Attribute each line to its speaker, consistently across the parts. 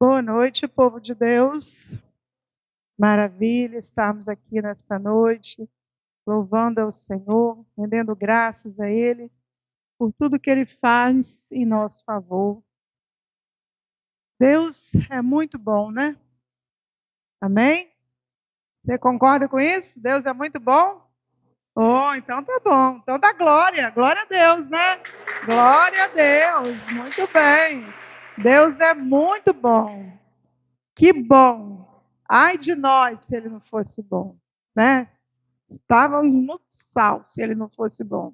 Speaker 1: Boa noite, povo de Deus. Maravilha estarmos aqui nesta noite, louvando ao Senhor, rendendo graças a Ele por tudo que Ele faz em nosso favor. Deus é muito bom, né? Amém? Você concorda com isso? Deus é muito bom? Oh, então tá bom. Então dá glória. Glória a Deus, né? Glória a Deus. Muito bem. Deus é muito bom. Que bom. Ai de nós se ele não fosse bom, né? Estávamos no sal se ele não fosse bom.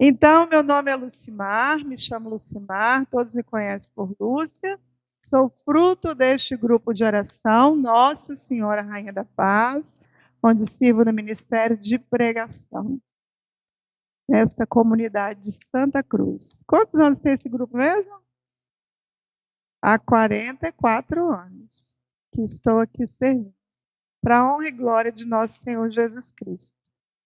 Speaker 1: Então, meu nome é Lucimar, me chamo Lucimar, todos me conhecem por Lúcia. Sou fruto deste grupo de oração, Nossa Senhora Rainha da Paz, onde sirvo no Ministério de Pregação, nesta comunidade de Santa Cruz. Quantos anos tem esse grupo mesmo? Há 44 anos que estou aqui servindo, para a honra e glória de nosso Senhor Jesus Cristo.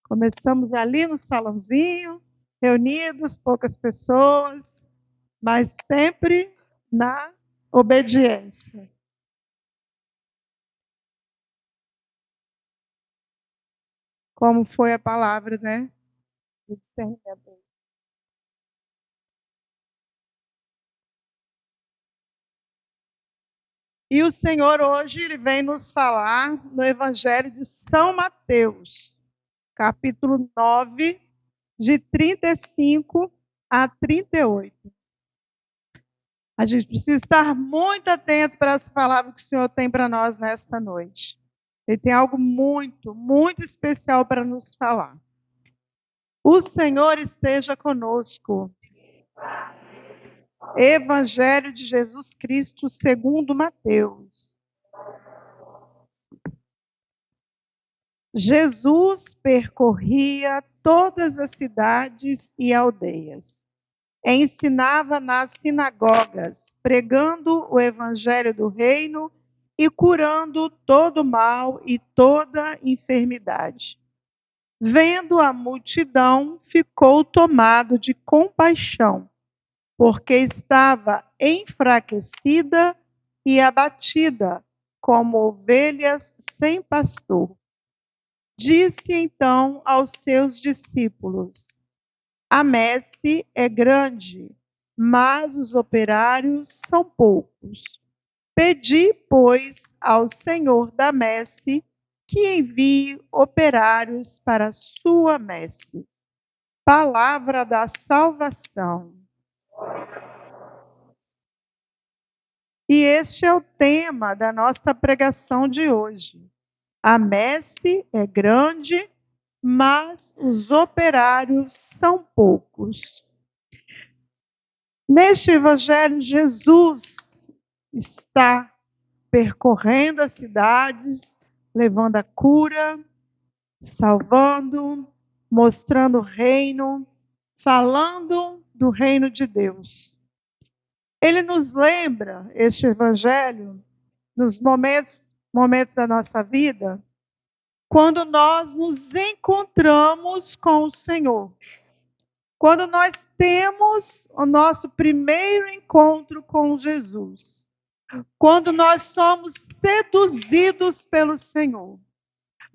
Speaker 1: Começamos ali no salãozinho, reunidos, poucas pessoas, mas sempre na obediência. Como foi a palavra, né? Do discernimento. E o Senhor hoje ele vem nos falar no Evangelho de São Mateus, capítulo 9, de 35 a 38. A gente precisa estar muito atento para essa palavra que o Senhor tem para nós nesta noite. Ele tem algo muito, muito especial para nos falar. O Senhor esteja conosco. Evangelho de Jesus Cristo segundo Mateus. Jesus percorria todas as cidades e aldeias. Ensinava nas sinagogas, pregando o evangelho do reino e curando todo mal e toda enfermidade. Vendo a multidão, ficou tomado de compaixão, porque estava enfraquecida e abatida, como ovelhas sem pastor. Disse então aos seus discípulos: a messe é grande, mas os operários são poucos. Pedi, pois, ao Senhor da messe que envie operários para a sua messe. Palavra da salvação. E este é o tema da nossa pregação de hoje. A messe é grande, mas os operários são poucos. Neste evangelho, Jesus está percorrendo as cidades, levando a cura, salvando, mostrando o reino, falando do reino de Deus. Ele nos lembra, este evangelho, nos momentos da nossa vida, quando nós nos encontramos com o Senhor. Quando nós temos o nosso primeiro encontro com Jesus. Quando nós somos seduzidos pelo Senhor.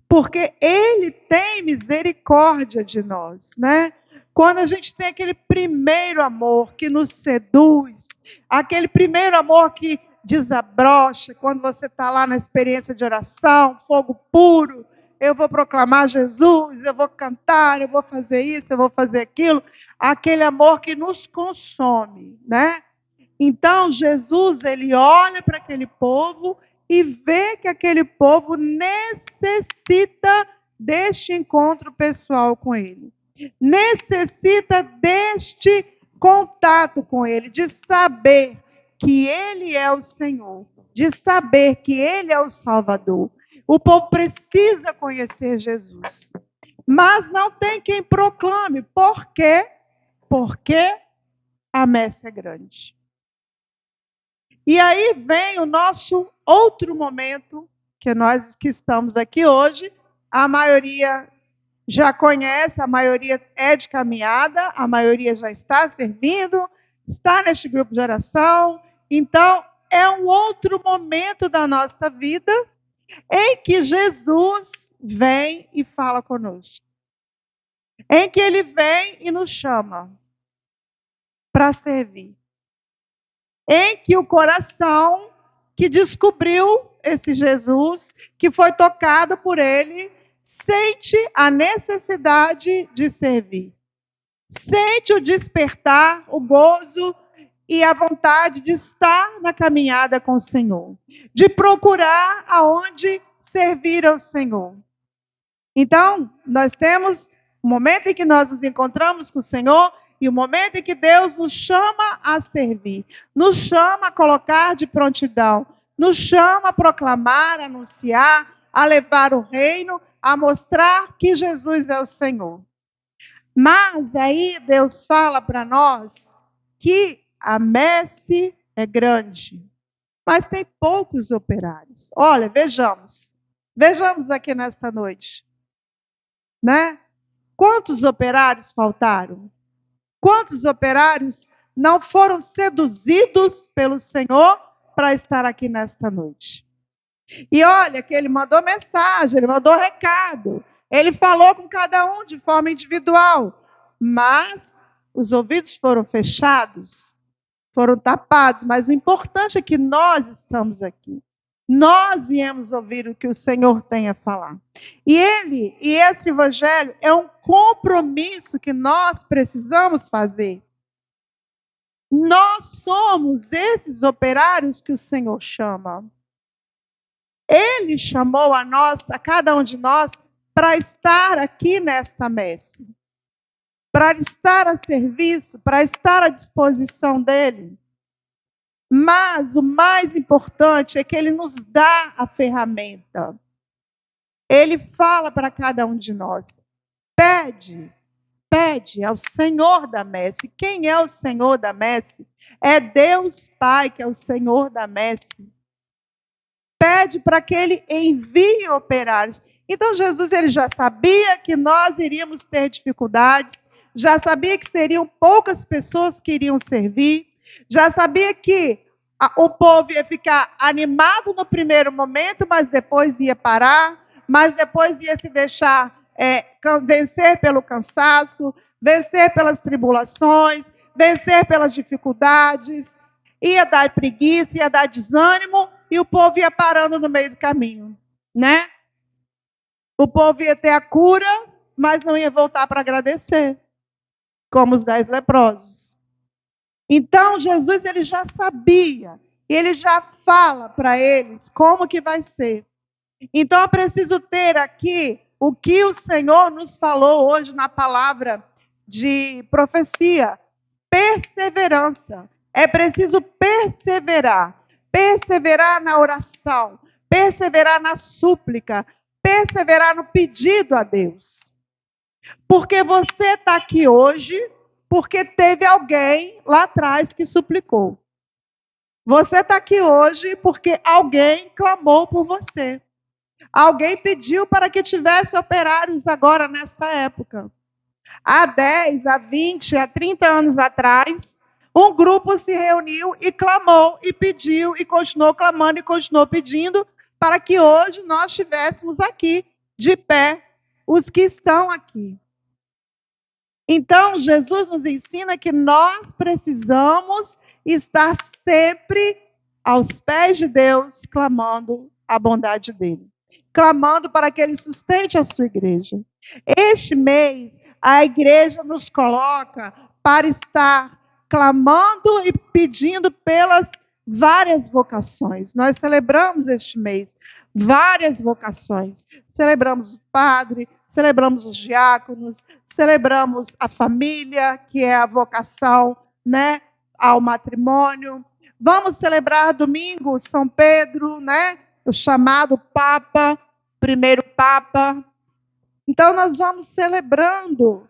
Speaker 1: Porque Ele tem misericórdia de nós, né? Quando a gente tem aquele primeiro amor que nos seduz, aquele primeiro amor que desabrocha, quando você está lá na experiência de oração, fogo puro, eu vou proclamar Jesus, eu vou cantar, eu vou fazer isso, eu vou fazer aquilo, aquele amor que nos consome, né? Então, Jesus, ele olha para aquele povo e vê que aquele povo necessita deste encontro pessoal com ele. Necessita deste contato com ele, de saber que ele é o Senhor, de saber que ele é o Salvador. O povo precisa conhecer Jesus. Mas não tem quem proclame. Por quê? Porque a messe é grande. E aí vem o nosso outro momento, que nós que estamos aqui hoje, a maioria já conhece, a maioria é de caminhada, a maioria já está servindo, está neste grupo de oração. Então, é um outro momento da nossa vida em que Jesus vem e fala conosco. Em que ele vem e nos chama para servir. Em que o coração que descobriu esse Jesus, que foi tocado por ele, sente a necessidade de servir. Sente o despertar, o gozo e a vontade de estar na caminhada com o Senhor, de procurar aonde servir ao Senhor. Então, nós temos o momento em que nós nos encontramos com o Senhor e o momento em que Deus nos chama a servir, nos chama a colocar de prontidão, nos chama a proclamar, a anunciar, a levar o reino, a mostrar que Jesus é o Senhor. Mas aí Deus fala para nós que a messe é grande, mas tem poucos operários. Olha, vejamos aqui nesta noite, né? Quantos operários faltaram? Quantos operários não foram seduzidos pelo Senhor para estar aqui nesta noite? E olha que ele mandou mensagem, ele mandou recado, ele falou com cada um de forma individual, mas os ouvidos foram fechados, foram tapados, mas o importante é que nós estamos aqui. Nós viemos ouvir o que o Senhor tem a falar. E esse evangelho é um compromisso que nós precisamos fazer. Nós somos esses operários que o Senhor chama. Ele chamou a cada um de nós, para estar aqui nesta messe, para estar a serviço, para estar à disposição dele. Mas o mais importante é que ele nos dá a ferramenta. Ele fala para cada um de nós: pede ao Senhor da messe. Quem é o Senhor da messe? É Deus Pai, que é o Senhor da messe. Pede para que ele envie operários. Então Jesus ele já sabia que nós iríamos ter dificuldades, já sabia que seriam poucas pessoas que iriam servir, já sabia que o povo ia ficar animado no primeiro momento, mas depois ia parar, mas depois ia se deixar vencer pelo cansaço, vencer pelas tribulações, vencer pelas dificuldades, ia dar preguiça, ia dar desânimo, e o povo ia parando no meio do caminho, né? O povo ia ter a cura, mas não ia voltar para agradecer, como os 10 leprosos. Então, Jesus ele já sabia, e ele já fala para eles como que vai ser. Então, eu preciso ter aqui o que o Senhor nos falou hoje na palavra de profecia. Perseverança. É preciso perseverar. Perseverar na oração. Perseverar na súplica. Perseverar no pedido a Deus. Porque você está aqui hoje porque teve alguém lá atrás que suplicou. Você está aqui hoje porque alguém clamou por você. Alguém pediu para que tivesse operários agora nesta época. Há 10, há 20, há 30 anos atrás, um grupo se reuniu e clamou, e pediu, e continuou clamando, e continuou pedindo, para que hoje nós estivéssemos aqui, de pé, os que estão aqui. Então, Jesus nos ensina que nós precisamos estar sempre aos pés de Deus, clamando a bondade dele. Clamando para que ele sustente a sua igreja. Este mês, a igreja nos coloca para estar clamando e pedindo pelas várias vocações. Nós celebramos este mês várias vocações. Celebramos o padre, celebramos os diáconos, celebramos a família, que é a vocação, né, ao matrimônio. Vamos celebrar domingo São Pedro, né, o chamado Papa, primeiro Papa. Então nós vamos celebrando.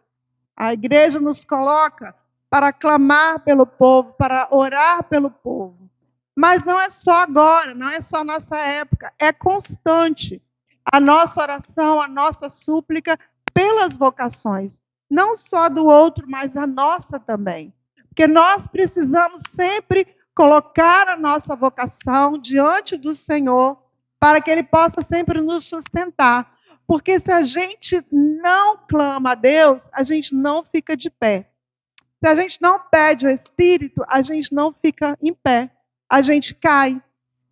Speaker 1: A igreja nos coloca para clamar pelo povo, para orar pelo povo. Mas não é só agora, não é só nossa época, é constante. A nossa oração, a nossa súplica pelas vocações. Não só do outro, mas a nossa também. Porque nós precisamos sempre colocar a nossa vocação diante do Senhor, para que Ele possa sempre nos sustentar. Porque se a gente não clama a Deus, a gente não fica de pé. Se a gente não pede o Espírito, a gente não fica em pé. A gente cai,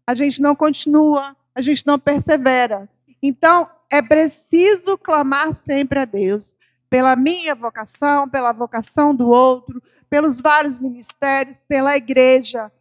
Speaker 1: a gente não continua, a gente não persevera. Então, é preciso clamar sempre a Deus, pela minha vocação, pela vocação do outro, pelos vários ministérios, pela igreja,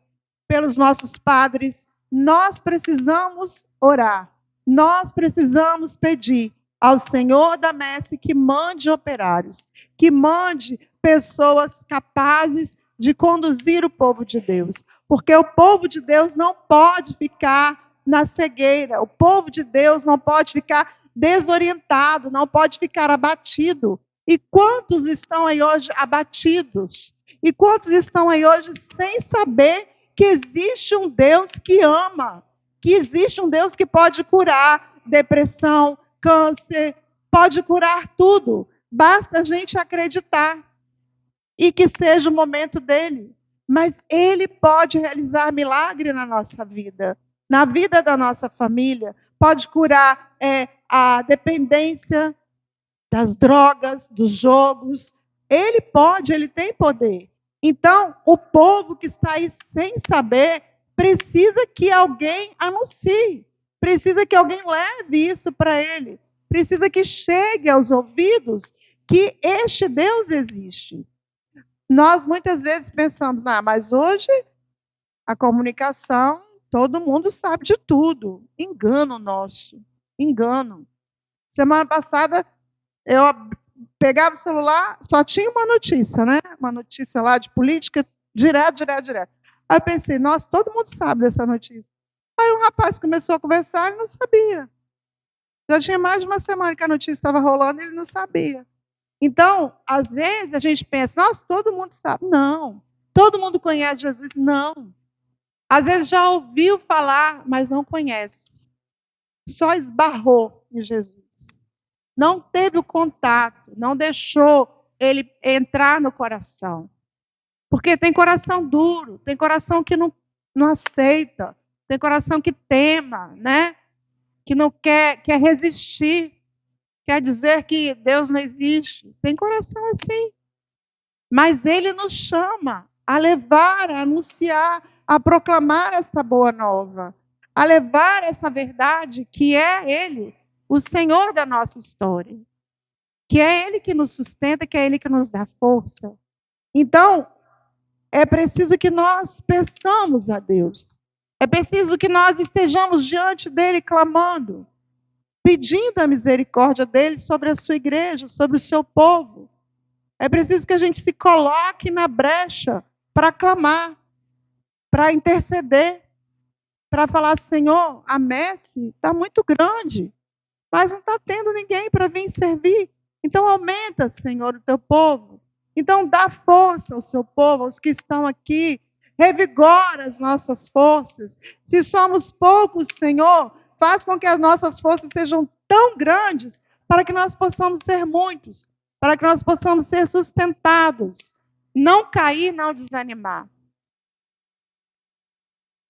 Speaker 1: pelos nossos padres. Nós precisamos orar, nós precisamos pedir ao Senhor da messe que mande operários, que mande pessoas capazes de conduzir o povo de Deus. Porque o povo de Deus não pode ficar na cegueira, o povo de Deus não pode ficar desorientado, não pode ficar abatido. E quantos estão aí hoje abatidos? E quantos estão aí hoje sem saber que existe um Deus que ama, que existe um Deus que pode curar depressão, câncer, pode curar tudo. Basta a gente acreditar e que seja o momento dele. Mas ele pode realizar milagre na nossa vida, na vida da nossa família, pode curar a dependência das drogas, dos jogos. Ele pode, ele tem poder. Então, o povo que está aí sem saber, precisa que alguém anuncie, precisa que alguém leve isso para ele, precisa que chegue aos ouvidos que este Deus existe. Nós muitas vezes pensamos, mas hoje a comunicação, todo mundo sabe de tudo. Engano nosso, engano. Semana passada, eu pegava o celular, só tinha uma notícia, né? Uma notícia lá de política, direto. Aí eu pensei, nossa, todo mundo sabe dessa notícia. Aí um rapaz começou a conversar, ele não sabia. Já tinha mais de uma semana que a notícia estava rolando, ele não sabia. Então, às vezes a gente pensa, nossa, todo mundo sabe. Não. Todo mundo conhece Jesus? Não. Às vezes já ouviu falar, mas não conhece. Só esbarrou em Jesus. Não teve o contato, não deixou ele entrar no coração. Porque tem coração duro, tem coração que não aceita, tem coração que tema, né? Que não quer resistir, quer dizer que Deus não existe. Tem coração assim. Mas ele nos chama a levar, a anunciar, a proclamar essa boa nova, a levar essa verdade que é ele, o Senhor da nossa história, que é ele que nos sustenta, que é ele que nos dá força. Então, é preciso que nós peçamos a Deus. É preciso que nós estejamos diante dele clamando, pedindo a misericórdia dele sobre a sua igreja, sobre o seu povo. É preciso que a gente se coloque na brecha para clamar, para interceder, para falar, Senhor, a messe está muito grande, mas não está tendo ninguém para vir servir. Então aumenta, Senhor, o teu povo. Então dá força ao seu povo, aos que estão aqui. Revigora as nossas forças. Se somos poucos, Senhor, faz com que as nossas forças sejam tão grandes para que nós possamos ser muitos, para que nós possamos ser sustentados, não cair, não desanimar.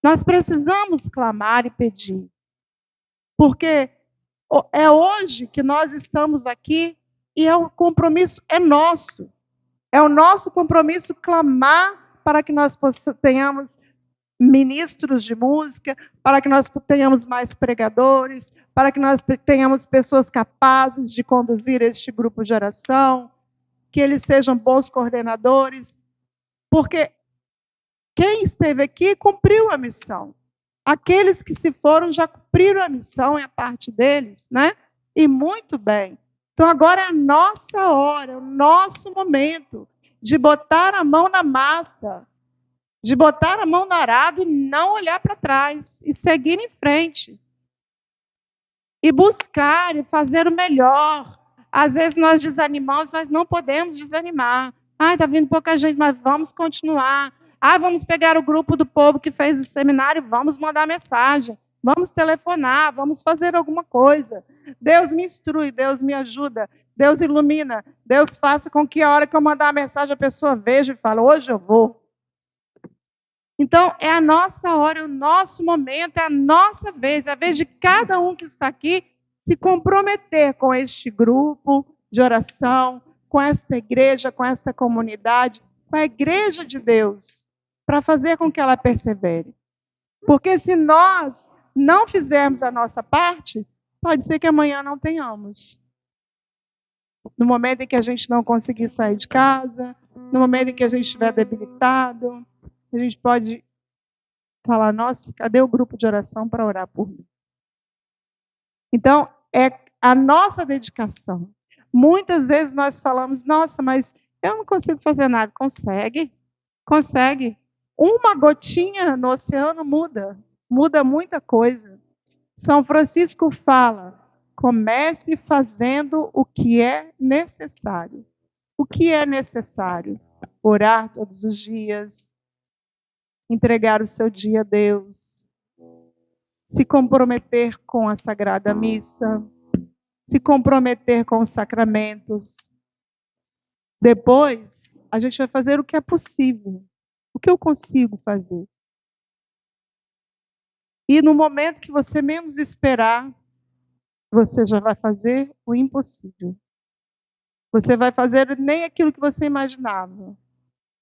Speaker 1: Nós precisamos clamar e pedir, porque é hoje que nós estamos aqui e o compromisso é nosso. É o nosso compromisso clamar para que nós tenhamos ministros de música, para que nós tenhamos mais pregadores, para que nós tenhamos pessoas capazes de conduzir este grupo de oração, que eles sejam bons coordenadores, porque quem esteve aqui cumpriu a missão. Aqueles que se foram já cumpriram a missão, é a parte deles, né? E muito bem. Então agora é a nossa hora, é o nosso momento de botar a mão na massa, de botar a mão no arado e não olhar para trás, e seguir em frente. E buscar e fazer o melhor. Às vezes nós desanimamos, mas não podemos desanimar. Está vindo pouca gente, mas vamos continuar. Vamos pegar o grupo do povo que fez o seminário, vamos mandar mensagem, vamos telefonar, vamos fazer alguma coisa. Deus me instrui, Deus me ajuda, Deus ilumina, Deus faça com que a hora que eu mandar a mensagem a pessoa veja e fale, hoje eu vou. Então, é a nossa hora, é o nosso momento, é a nossa vez, é a vez de cada um que está aqui se comprometer com este grupo de oração, com esta igreja, com esta comunidade, com a igreja de Deus, para fazer com que ela persevere. Porque se nós não fizermos a nossa parte, pode ser que amanhã não tenhamos. No momento em que a gente não conseguir sair de casa, no momento em que a gente estiver debilitado, a gente pode falar: nossa, cadê o grupo de oração para orar por mim? Então, é a nossa dedicação. Muitas vezes nós falamos: nossa, mas eu não consigo fazer nada. Consegue? Consegue. Uma gotinha no oceano muda muita coisa. São Francisco fala: comece fazendo o que é necessário. O que é necessário? Orar todos os dias, entregar o seu dia a Deus, se comprometer com a Sagrada Missa, se comprometer com os sacramentos. Depois, a gente vai fazer o que é possível, o que eu consigo fazer. E no momento que você menos esperar, você já vai fazer o impossível. Você vai fazer nem aquilo que você imaginava.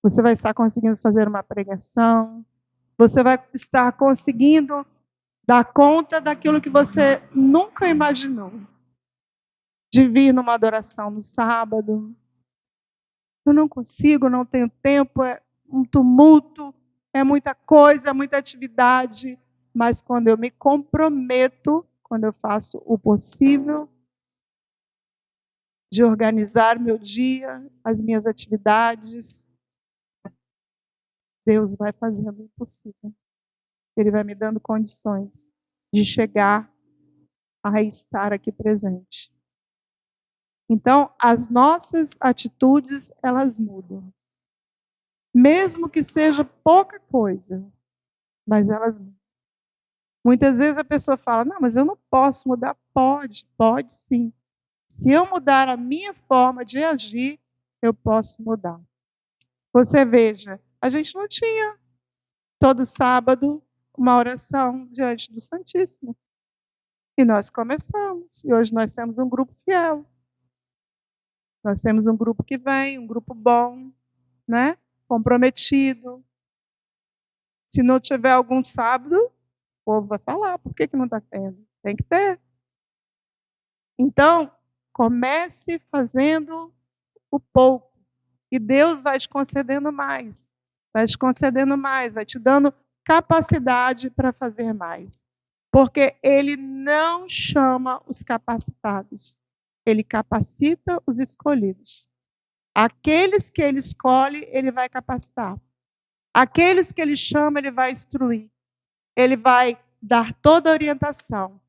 Speaker 1: Você vai estar conseguindo fazer uma pregação, você vai estar conseguindo dar conta daquilo que você nunca imaginou. De vir numa adoração no sábado. Eu não consigo, não tenho tempo, é um tumulto, é muita coisa, é muita atividade. Mas quando eu me comprometo, quando eu faço o possível de organizar meu dia, as minhas atividades, Deus vai fazendo o possível. Ele vai me dando condições de chegar a estar aqui presente. Então, as nossas atitudes, elas mudam. Mesmo que seja pouca coisa, mas elas mudam. Muitas vezes a pessoa fala: não, mas eu não posso mudar. Pode sim. Se eu mudar a minha forma de agir, eu posso mudar. Você veja, a gente não tinha todo sábado uma oração diante do Santíssimo. E nós começamos. E hoje nós temos um grupo fiel. Nós temos um grupo que vem, um grupo bom, né? Comprometido. Se não tiver algum sábado, o povo vai falar: por que não está tendo? Tem que ter. Então, comece fazendo o pouco. E Deus vai te concedendo mais. Vai te concedendo mais, vai te dando capacidade para fazer mais. Porque Ele não chama os capacitados. Ele capacita os escolhidos. Aqueles que Ele escolhe, Ele vai capacitar. Aqueles que Ele chama, Ele vai instruir. Ele vai dar toda a orientação.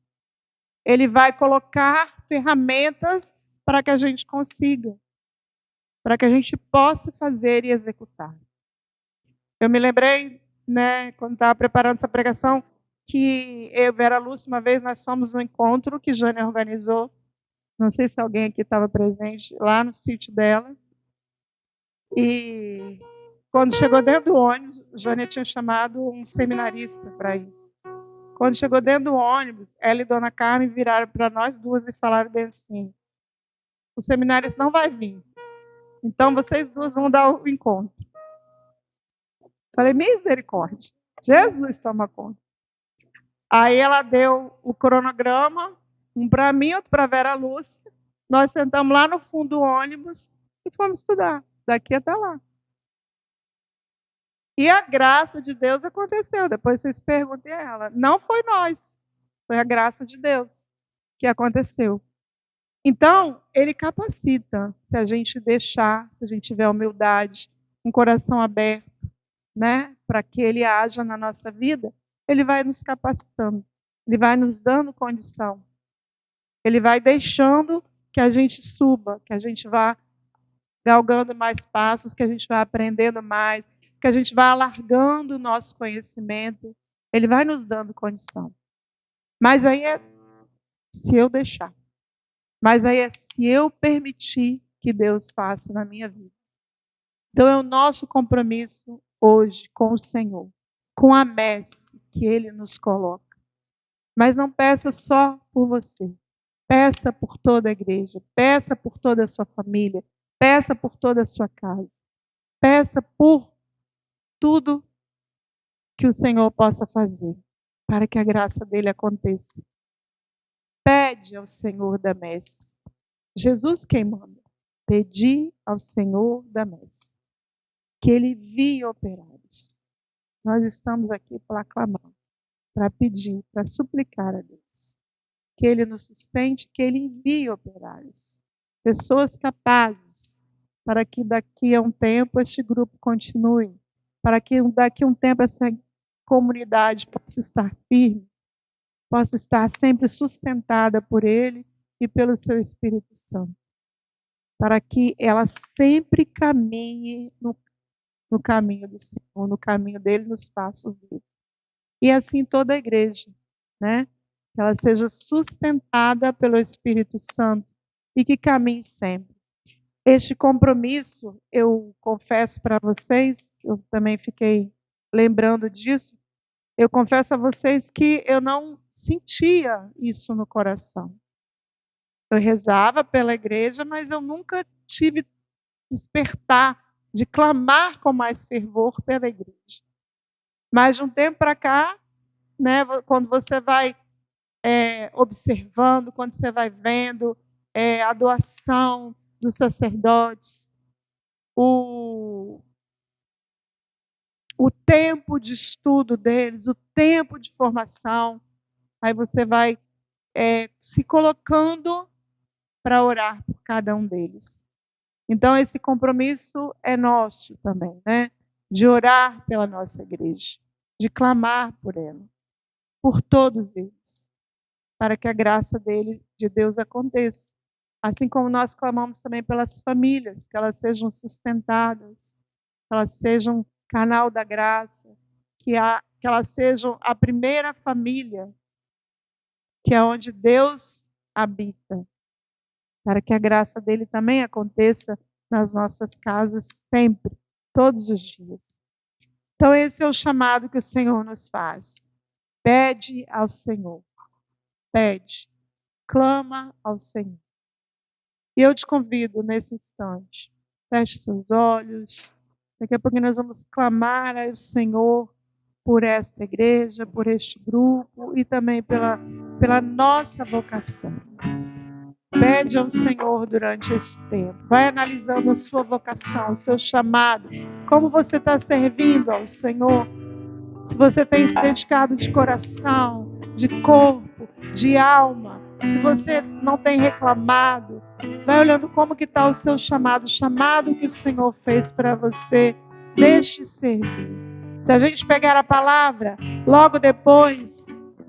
Speaker 1: Ele vai colocar ferramentas para que a gente consiga, para que a gente possa fazer e executar. Eu me lembrei, né, quando estava preparando essa pregação, que eu e Vera Lúcia, uma vez, nós fomos no encontro que Jânia organizou. Não sei se alguém aqui estava presente, lá no sítio dela. E quando chegou dentro do ônibus, Jânia tinha chamado um seminarista para ir. Quando chegou dentro do ônibus, ela e Dona Carmen viraram para nós duas e falaram bem assim: o seminarista não vai vir. Então, vocês duas vão dar o encontro. Falei: misericórdia. Jesus toma conta. Aí ela deu o cronograma, um para mim, outro para a Vera Lúcia. Nós sentamos lá no fundo do ônibus e fomos estudar, daqui até lá. E a graça de Deus aconteceu. Depois vocês perguntem a ela. Não foi nós, foi a graça de Deus que aconteceu. Então, Ele capacita, se a gente deixar, se a gente tiver humildade, um coração aberto, né, para que Ele haja na nossa vida, Ele vai nos capacitando, Ele vai nos dando condição, Ele vai deixando que a gente suba, que a gente vá galgando mais passos, que a gente vá aprendendo mais, que a gente vá alargando o nosso conhecimento, Ele vai nos dando condição. Mas aí é se eu deixar. Mas aí é se eu permitir que Deus faça na minha vida. Então é o nosso compromisso hoje com o Senhor. com a messe que Ele nos coloca. Mas não peça só por você. Peça por toda a igreja. Peça por toda a sua família. Peça por toda a sua casa. Peça por tudo que o Senhor possa fazer, para que a graça dele aconteça. Pede ao Senhor da messe. Jesus quem manda. Pedi ao Senhor da messe que ele envie operários. Nós estamos aqui para clamar, para pedir, para suplicar a Deus que ele nos sustente, que ele envie operários, pessoas capazes, para que daqui a um tempo este grupo continue, para que daqui a um tempo essa comunidade possa estar firme, possa estar sempre sustentada por ele e pelo seu Espírito Santo, para que ela sempre caminhe no caminho do Senhor, no caminho dele, nos passos dele. E assim toda a igreja, né? Que ela seja sustentada pelo Espírito Santo e que caminhe sempre. Este compromisso, eu confesso para vocês, eu também fiquei lembrando disso, eu confesso a vocês que eu não sentia isso no coração. Eu rezava pela igreja, mas eu nunca tive despertar de clamar com mais fervor pela igreja. Mas de um tempo para cá, né, quando você vai observando, quando você vai vendo a doação dos sacerdotes, o tempo de estudo deles, o tempo de formação, aí você vai se colocando para orar por cada um deles. Então, esse compromisso é nosso também, né? De orar pela nossa igreja, de clamar por ela, por todos eles, para que a graça de Deus aconteça. Assim como nós clamamos também pelas famílias, que elas sejam sustentadas, que elas sejam canal da graça, que elas sejam a primeira família, que é onde Deus habita, para que a graça dele também aconteça nas nossas casas sempre, todos os dias. Então esse é o chamado que o Senhor nos faz. Pede ao Senhor. Pede. Clama ao Senhor. E eu te convido nesse instante. Feche seus olhos. Daqui a pouco nós vamos clamar ao Senhor por esta igreja, por este grupo e também pela nossa vocação. Pede ao Senhor durante este tempo. Vai analisando a sua vocação, o seu chamado. Como você está servindo ao Senhor. Se você tem se dedicado de coração, de corpo, de alma. Se você não tem reclamado. Vai olhando como que está o seu chamado. O chamado que o Senhor fez para você. Deixe servir. Se a gente pegar a palavra, logo depois,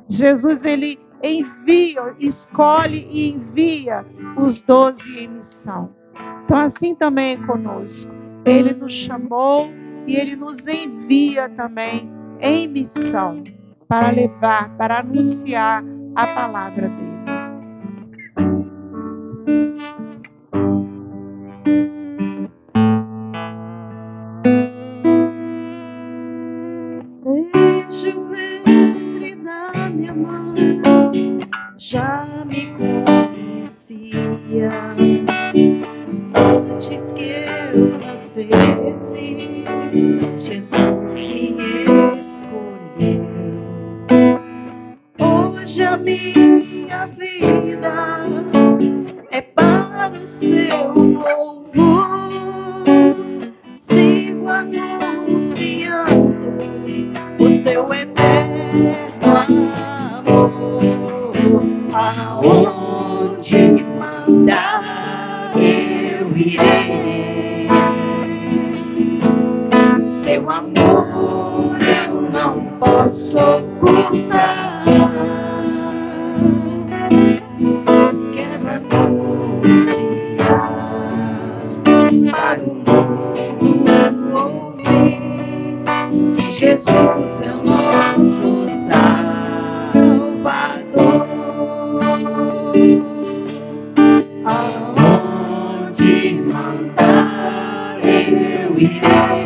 Speaker 1: Jesus, ele envia, escolhe e envia os 12 em missão. Então assim também é conosco. Ele nos chamou e ele nos envia também em missão para levar, para anunciar a palavra dele.
Speaker 2: Desde o ventre da minha mãe já me conhecia, antes que eu nascesse, Jesus me escolheu. Hoje a minha vida é para o seu louvor, sigo anunciando o seu eterno amor. Aonde mandar eu irei, seu amor eu não posso ocultar. Quero anunciar para o mundo ouvir que Jesus é o nosso Salvador. Aonde mandar eu irei,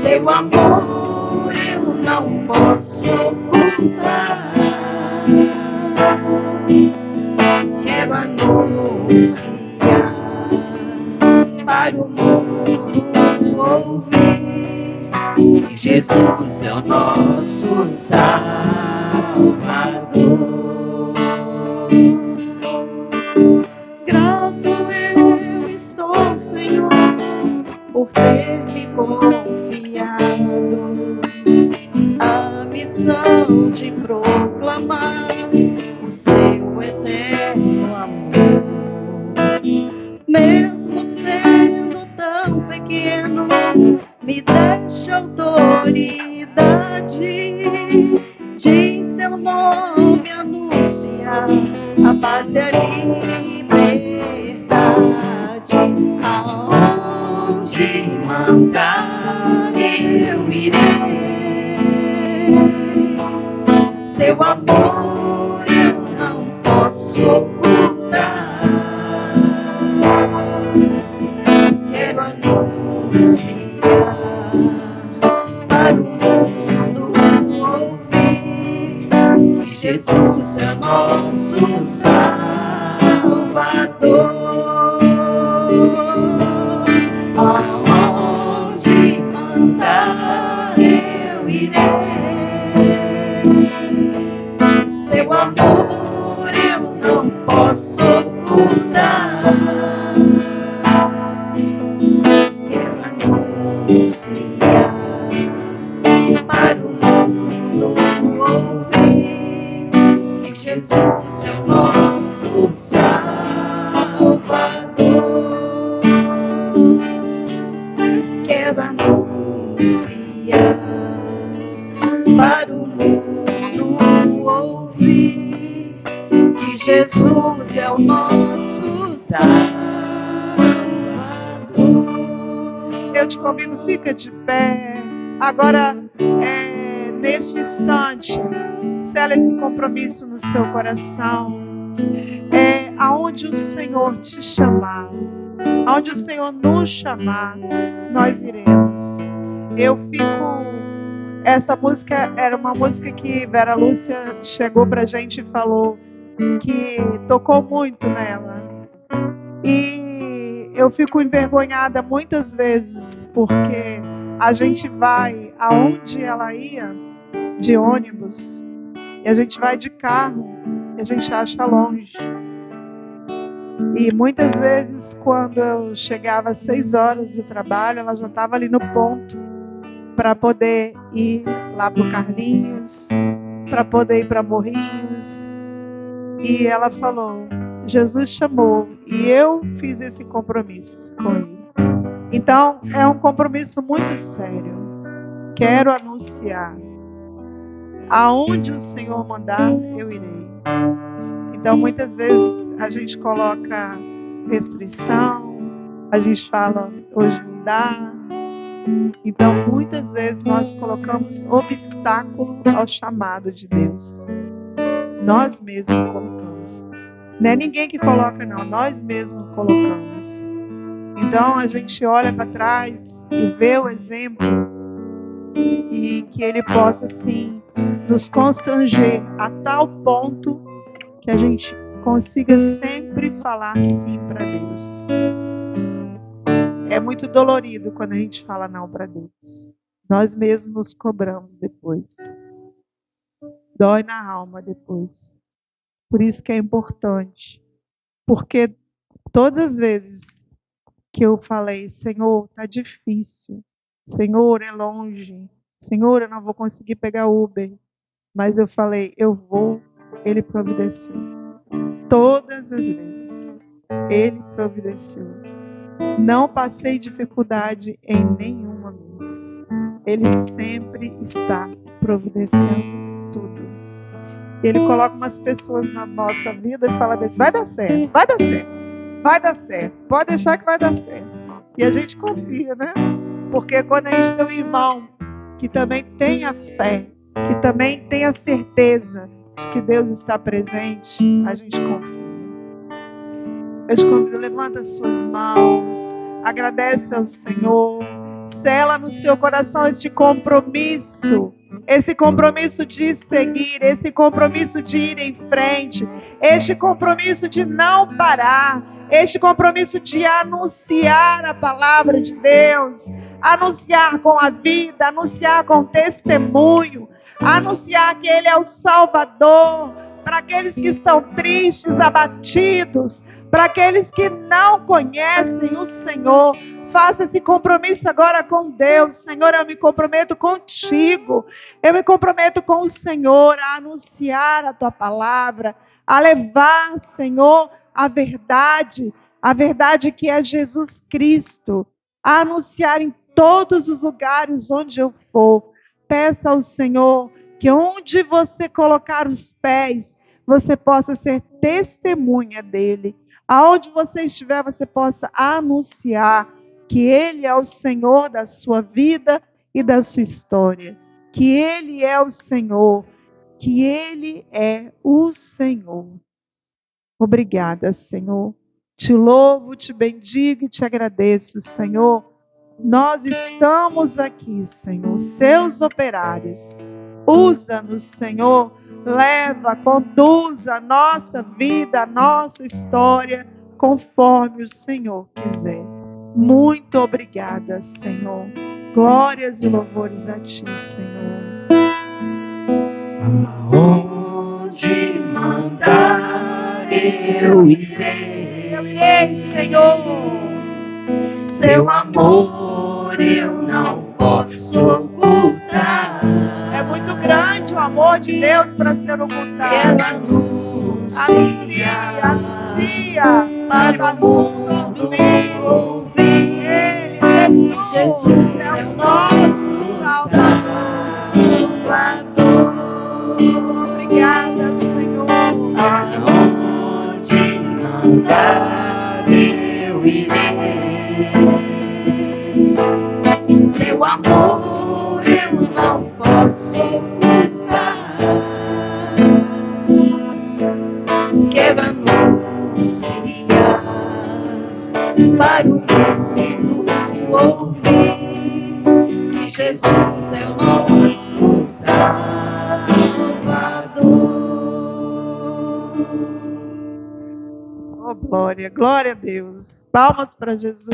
Speaker 2: seu Seu amor eu não posso ocultar. Quero anunciar para o mundo ouvir que Jesus é o nosso Salvador. Grato eu estou, Senhor, por ter me confiado a missão de proclamar o seu eterno amor. Mesmo sendo tão pequeno, me deixa autoridade de em seu nome anunciar a paz e a liberdade. Aonde mandar eu irei. Seu amor eu não posso ocultar. Quero anunciar para o mundo ouvir que Jesus é nosso Salvador. Aonde mandar eu irei. Seu amor eu não posso ocultar. Quero anunciar para o mundo ouvir que Jesus é o nosso Salvador. Quero anunciar para o mundo ouvir que Jesus é o nosso Salvador.
Speaker 1: Eu te convido, fica de pé. Agora, neste instante, sela esse compromisso no seu coração. Aonde o Senhor te chamar, aonde o Senhor nos chamar, nós iremos. Essa música era uma música que Vera Lúcia chegou pra gente e falou que tocou muito nela. E eu fico envergonhada muitas vezes, porque a gente vai aonde ela ia de ônibus, e a gente vai de carro, e a gente acha longe. E muitas vezes, quando eu chegava às 6 horas do trabalho, ela já estava ali no ponto para poder ir lá para o Carlinhos, para poder ir para Morrinhos. E ela falou, Jesus chamou, e eu fiz esse compromisso com ele. Então, é um compromisso muito sério. Quero anunciar. Aonde o Senhor mandar, eu irei. Então, muitas vezes, a gente coloca restrição, a gente fala, hoje não dá. Então, muitas vezes, nós colocamos obstáculo ao chamado de Deus. Nós mesmos colocamos. Não é ninguém que coloca, não. Nós mesmos colocamos. Então, a gente olha para trás e vê o exemplo e que ele possa, assim, nos constranger a tal ponto que a gente consiga sempre falar sim para Deus. É muito dolorido quando a gente fala não para Deus. Nós mesmos nos cobramos depois. Dói na alma depois. Por isso que é importante. Porque todas as vezes que eu falei, Senhor, está difícil. Senhor, é longe. Senhor, eu não vou conseguir pegar Uber. Mas eu falei, eu vou. Ele providenciou. Todas as vezes. Ele providenciou. Não passei dificuldade em nenhuma vez. Ele sempre está providenciando tudo. Ele coloca umas pessoas na nossa vida e fala assim, vai dar certo, vai dar certo, vai dar certo, pode deixar que vai dar certo. E a gente confia, né? Porque quando a gente tem um irmão que também tem a fé, que também tem a certeza de que Deus está presente, a gente confia. Eu te convido, levanta as suas mãos, agradece ao Senhor. Sela no seu coração este compromisso de seguir, esse compromisso de ir em frente, este compromisso de não parar, este compromisso de anunciar a palavra de Deus, anunciar com a vida, anunciar com testemunho, anunciar que Ele é o Salvador para aqueles que estão tristes, abatidos, para aqueles que não conhecem o Senhor. Faça esse compromisso agora com Deus. Senhor, eu me comprometo contigo. Eu me comprometo com o Senhor a anunciar a tua palavra, a levar, Senhor, a verdade que é Jesus Cristo, a anunciar em todos os lugares onde eu for. Peça ao Senhor que onde você colocar os pés, você possa ser testemunha dele. Aonde você estiver, você possa anunciar que Ele é o Senhor da sua vida e da sua história. Que Ele é o Senhor. Que Ele é o Senhor. Obrigada, Senhor. Te louvo, te bendigo e te agradeço, Senhor. Nós estamos aqui, Senhor, seus operários. Usa-nos, Senhor. Leva, conduz a nossa vida, a nossa história, conforme o Senhor quiser. Muito obrigada, Senhor. Glórias e louvores a Ti, Senhor.
Speaker 2: Aonde mandar eu irei.
Speaker 1: Eu irei, Senhor.
Speaker 2: Seu amor eu não posso ocultar.
Speaker 1: É muito grande o amor de Deus para ser ocultado.
Speaker 2: Quero anunciar
Speaker 1: para o mundo ouvir. Ele, Jesus é o nosso Salvador. Obrigada, Senhor.
Speaker 2: Aonde mandar eu irei. Seu amor eu não posso ocultar. Quero anunciar para o mundo ouvir que Jesus é o nosso Salvador.
Speaker 1: Oh, glória, glória a Deus. Palmas para Jesus.